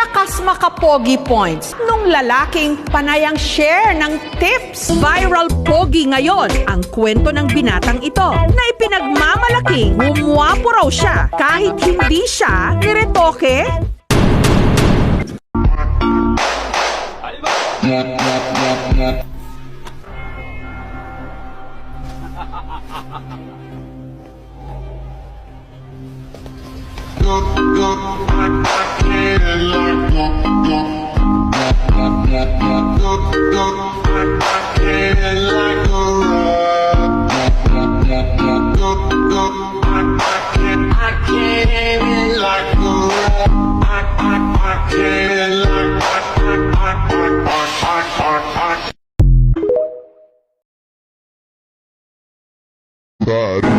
Lakas makapogi points nung lalaking panayang share ng tips. Viral pogi ngayon ang kwento ng binatang ito na ipinagmamalaking gumwapo raw siya kahit hindi siya niretoke. Bad.